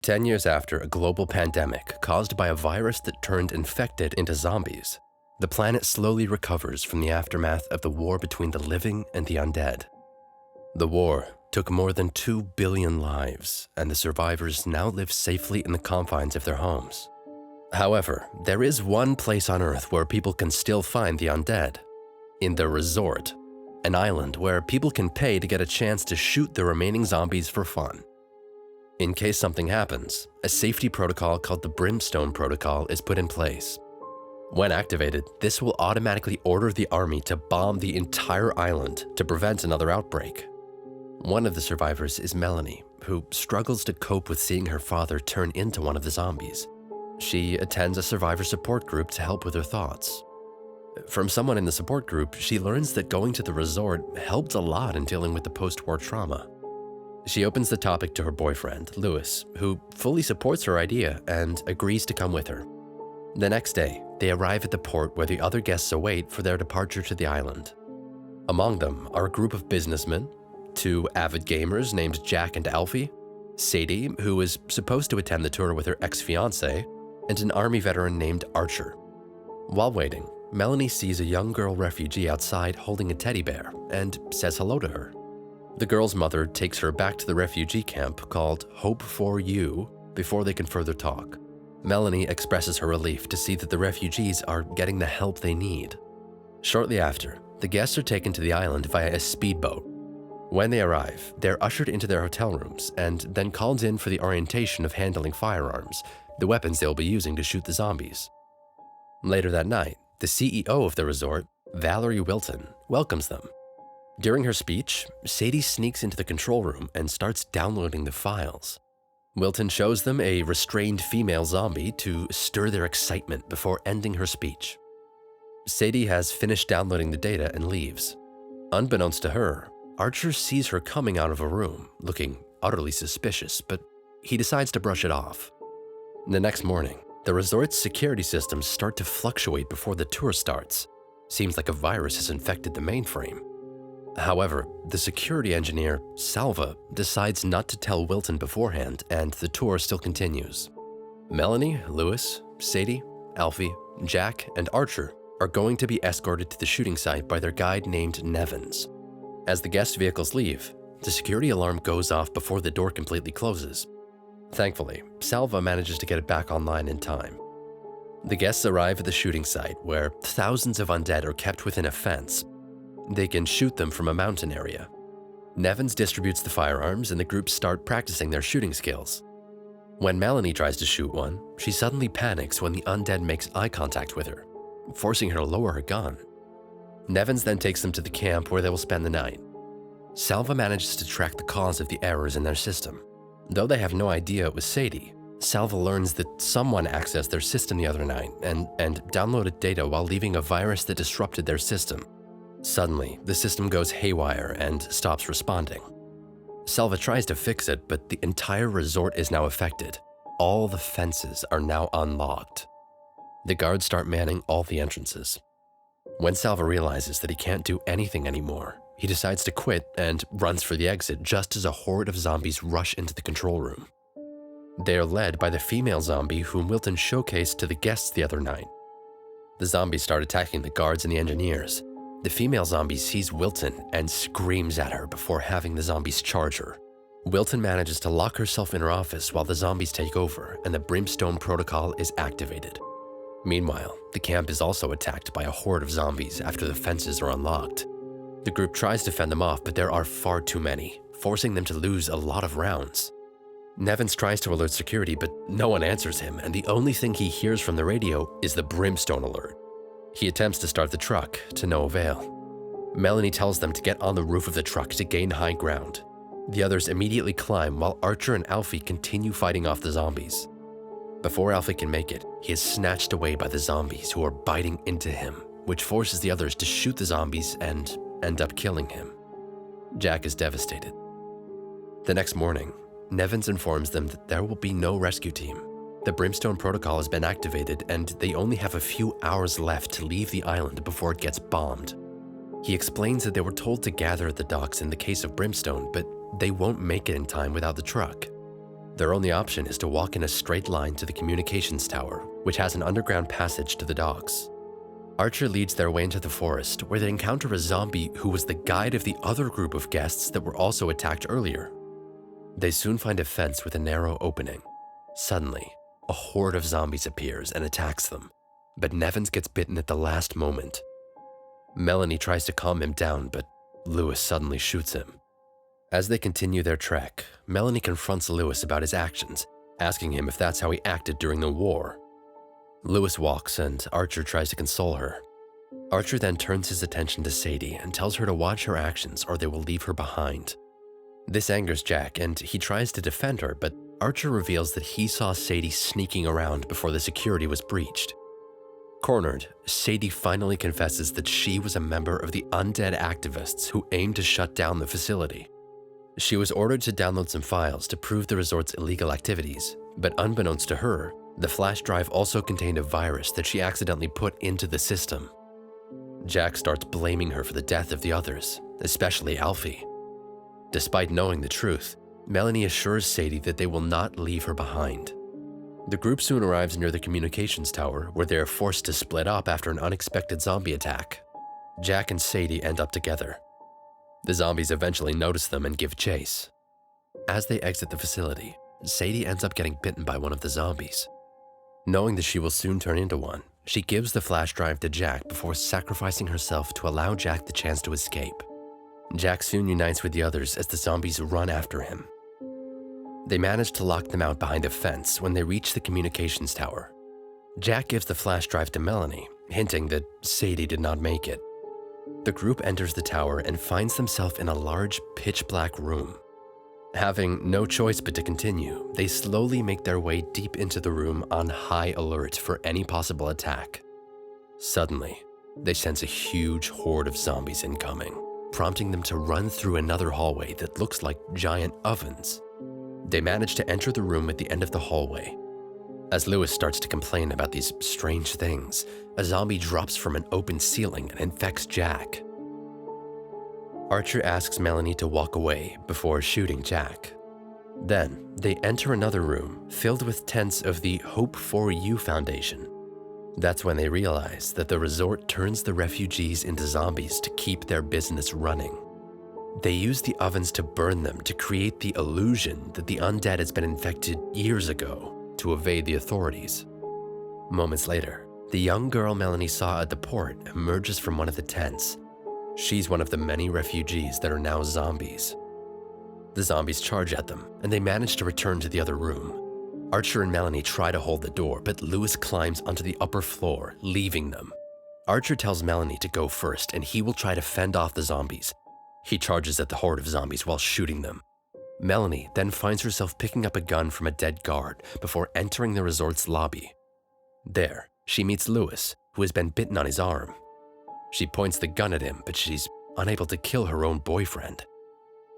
10 years after a global pandemic caused by a virus that turned infected into zombies, the planet slowly recovers from the aftermath of the war between the living and the undead. The war took more than 2 billion lives, and the survivors now live safely in the confines of their homes. However, there is one place on Earth where people can still find the undead: in the resort, an island where people can pay to get a chance to shoot the remaining zombies for fun. In case something happens, a safety protocol called the Brimstone Protocol is put in place. When activated, this will automatically order the army to bomb the entire island to prevent another outbreak. One of the survivors is Melanie, who struggles to cope with seeing her father turn into one of the zombies. She attends a survivor support group to help with her thoughts. From someone in the support group, she learns that going to the resort helped a lot in dealing with the post-war trauma. She opens the topic to her boyfriend, Lewis, who fully supports her idea and agrees to come with her. The next day, they arrive at the port where the other guests await for their departure to the island. Among them are a group of businessmen, 2 avid gamers named Jack and Alfie, Sadie, who is supposed to attend the tour with her ex-fiancé, and an army veteran named Archer. While waiting, Melanie sees a young girl refugee outside holding a teddy bear and says hello to her. The girl's mother takes her back to the refugee camp called Hope for You before they can further talk. Melanie expresses her relief to see that the refugees are getting the help they need. Shortly after, the guests are taken to the island via a speedboat. When they arrive, they're ushered into their hotel rooms and then called in for the orientation of handling firearms, the weapons they'll be using to shoot the zombies. Later that night, the CEO of the resort, Valerie Wilton, welcomes them. During her speech, Sadie sneaks into the control room and starts downloading the files. Wilton shows them a restrained female zombie to stir their excitement before ending her speech. Sadie has finished downloading the data and leaves. Unbeknownst to her, Archer sees her coming out of a room, looking utterly suspicious, but he decides to brush it off. The next morning, the resort's security systems start to fluctuate before the tour starts. Seems like a virus has infected the mainframe. However, the security engineer, Salva, decides not to tell Wilton beforehand, and the tour still continues. Melanie, Lewis, Sadie, Alfie, Jack, and Archer are going to be escorted to the shooting site by their guide named Nevins. As the guest vehicles leave, the security alarm goes off before the door completely closes. Thankfully, Salva manages to get it back online in time. The guests arrive at the shooting site, where thousands of undead are kept within a fence. They can shoot them from a mountain area. Nevins distributes the firearms and the group start practicing their shooting skills. When Melanie tries to shoot one, she suddenly panics when the undead makes eye contact with her, forcing her to lower her gun. Nevins then takes them to the camp where they will spend the night. Salva manages to track the cause of the errors in their system. Though they have no idea it was Sadie, Salva learns that someone accessed their system the other night and downloaded data while leaving a virus that disrupted their system. Suddenly, the system goes haywire and stops responding. Salva tries to fix it, but the entire resort is now affected. All the fences are now unlocked. The guards start manning all the entrances. When Salva realizes that he can't do anything anymore, he decides to quit and runs for the exit just as a horde of zombies rush into the control room. They are led by the female zombie whom Wilton showcased to the guests the other night. The zombies start attacking the guards and the engineers. The female zombie sees Wilton and screams at her before having the zombies charge her. Wilton manages to lock herself in her office while the zombies take over and the Brimstone Protocol is activated. Meanwhile, the camp is also attacked by a horde of zombies after the fences are unlocked. The group tries to fend them off, but there are far too many, forcing them to lose a lot of rounds. Nevins tries to alert security, but no one answers him, and the only thing he hears from the radio is the Brimstone alert. He attempts to start the truck, to no avail. Melanie tells them to get on the roof of the truck to gain high ground. The others immediately climb while Archer and Alfie continue fighting off the zombies. Before Alfie can make it, he is snatched away by the zombies who are biting into him, which forces the others to shoot the zombies and end up killing him. Jack is devastated. The next morning, Nevins informs them that there will be no rescue team. The Brimstone Protocol has been activated and they only have a few hours left to leave the island before it gets bombed. He explains that they were told to gather at the docks in the case of Brimstone, but they won't make it in time without the truck. Their only option is to walk in a straight line to the communications tower, which has an underground passage to the docks. Archer leads their way into the forest, where they encounter a zombie who was the guide of the other group of guests that were also attacked earlier. They soon find a fence with a narrow opening. Suddenly, a horde of zombies appears and attacks them, but Nevins gets bitten at the last moment. Melanie tries to calm him down, but Lewis suddenly shoots him. As they continue their trek, Melanie confronts Lewis about his actions, asking him if that's how he acted during the war. Lewis walks and Archer tries to console her. Archer then turns his attention to Sadie and tells her to watch her actions or they will leave her behind. This angers Jack and he tries to defend her, but Archer reveals that he saw Sadie sneaking around before the security was breached. Cornered, Sadie finally confesses that she was a member of the Undead activists who aimed to shut down the facility. She was ordered to download some files to prove the resort's illegal activities, but unbeknownst to her, the flash drive also contained a virus that she accidentally put into the system. Jack starts blaming her for the death of the others, especially Alfie. Despite knowing the truth, Melanie assures Sadie that they will not leave her behind. The group soon arrives near the communications tower, where they are forced to split up after an unexpected zombie attack. Jack and Sadie end up together. The zombies eventually notice them and give chase. As they exit the facility, Sadie ends up getting bitten by one of the zombies. Knowing that she will soon turn into one, she gives the flash drive to Jack before sacrificing herself to allow Jack the chance to escape. Jack soon unites with the others as the zombies run after him. They manage to lock them out behind a fence when they reach the communications tower. Jack gives the flash drive to Melanie, hinting that Sadie did not make it. The group enters the tower and finds themselves in a large, pitch-black room. Having no choice but to continue, they slowly make their way deep into the room on high alert for any possible attack. Suddenly, they sense a huge horde of zombies incoming, prompting them to run through another hallway that looks like giant ovens. They manage to enter the room at the end of the hallway. As Lewis starts to complain about these strange things, a zombie drops from an open ceiling and infects Jack. Archer asks Melanie to walk away before shooting Jack. Then, they enter another room filled with tents of the Hope for You Foundation. That's when they realize that the resort turns the refugees into zombies to keep their business running. They use the ovens to burn them to create the illusion that the undead has been infected years ago to evade the authorities. Moments later, the young girl Melanie saw at the port emerges from one of the tents. She's one of the many refugees that are now zombies. The zombies charge at them, and they manage to return to the other room. Archer and Melanie try to hold the door, but Lewis climbs onto the upper floor, leaving them. Archer tells Melanie to go first, and he will try to fend off the zombies. He charges at the horde of zombies while shooting them. Melanie then finds herself picking up a gun from a dead guard before entering the resort's lobby. There, she meets Lewis, who has been bitten on his arm. She points the gun at him, but she's unable to kill her own boyfriend.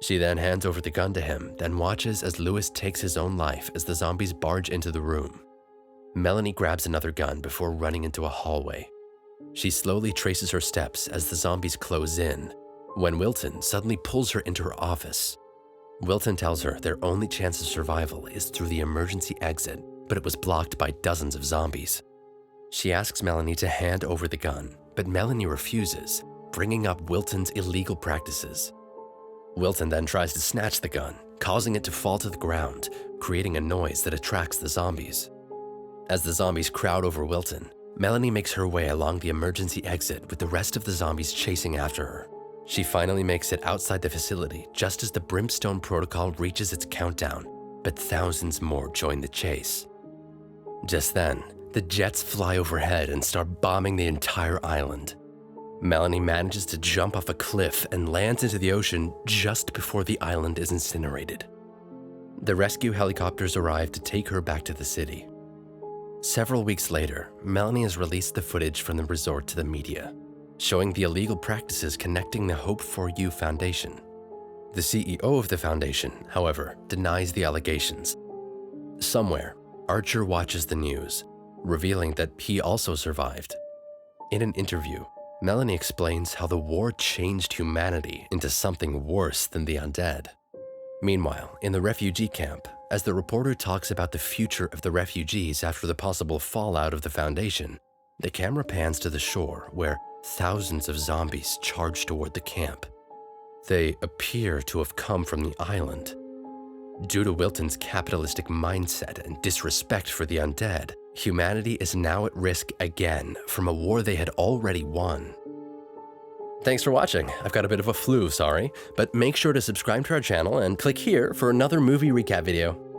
She then hands over the gun to him, then watches as Lewis takes his own life as the zombies barge into the room. Melanie grabs another gun before running into a hallway. She slowly traces her steps as the zombies close in, when Wilton suddenly pulls her into her office. Wilton tells her their only chance of survival is through the emergency exit, but it was blocked by dozens of zombies. She asks Melanie to hand over the gun, but Melanie refuses, bringing up Wilton's illegal practices. Wilton then tries to snatch the gun, causing it to fall to the ground, creating a noise that attracts the zombies. As the zombies crowd over Wilton, Melanie makes her way along the emergency exit with the rest of the zombies chasing after her. She finally makes it outside the facility just as the Brimstone Protocol reaches its countdown, but thousands more join the chase. Just then, the jets fly overhead and start bombing the entire island. Melanie manages to jump off a cliff and lands into the ocean just before the island is incinerated. The rescue helicopters arrive to take her back to the city. Several weeks later, Melanie has released the footage from the resort to the media, showing the illegal practices connecting the Hope for You Foundation. The CEO of the foundation, however, denies the allegations. Somewhere, Archer watches the news, revealing that he also survived. In an interview, Melanie explains how the war changed humanity into something worse than the undead. Meanwhile, in the refugee camp, as the reporter talks about the future of the refugees after the possible fallout of the Foundation, the camera pans to the shore where thousands of zombies charge toward the camp. They appear to have come from the island. Due to Wilton's capitalistic mindset and disrespect for the undead, humanity is now at risk again from a war they had already won. Thanks for watching. I've got a bit of a flu, sorry, but make sure to subscribe to our channel and click here for another movie recap video.